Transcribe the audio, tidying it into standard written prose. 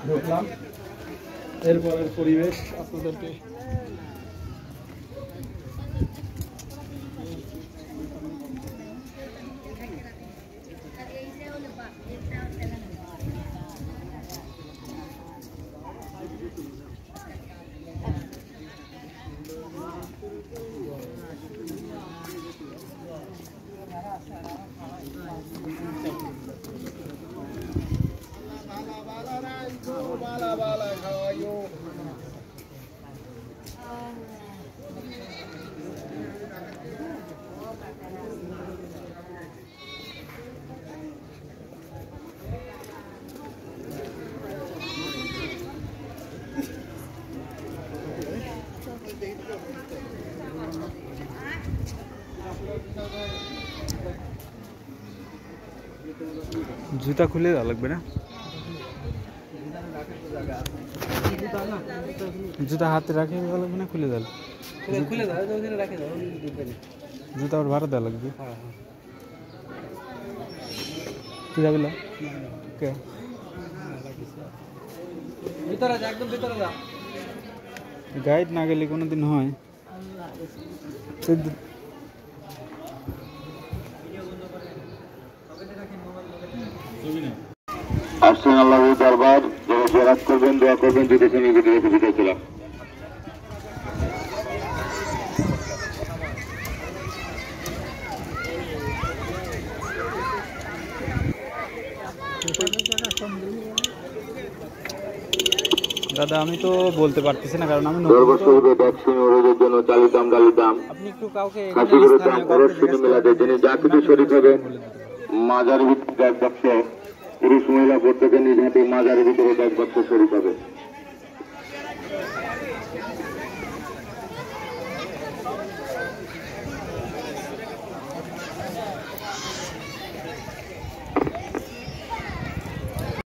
ঢুকলাম, এরপরের পরিবেশ আপনাদেরকে জুতা খুলে দেওয়া লাগবে না, জুতা হাতে রাখে দেওয়া লাগবে না, খুলে দেওয়া জুতা আবার ভাড়া দেওয়া লাগবে। তুই যাবি না কে? গাইড না গেলে কোনোদিন হয়। আসছেন আল্লাহ দরবার, যারা জিয়ারত করবেন, দোয়া করবেন, যদি তিনি ভিতরে সুবিধা ছিলাম। দাদা আমি তো বলতে পারতেছি না, কারণ আমি ভ্যাকসিন ওষুধের জন্য চালিতাম গালিতাম, আপনি একটু কাউকে খাসি করতাম, পরশ্রী মেলাতে যিনি যা কিছু শরীর হবে মাজার ভিতরে এক বাক্স, পুরুষ মহিলা প্রত্যেকে নিজ হাতে মাজারের ভিতরে এক বাক্স শরীর হবে।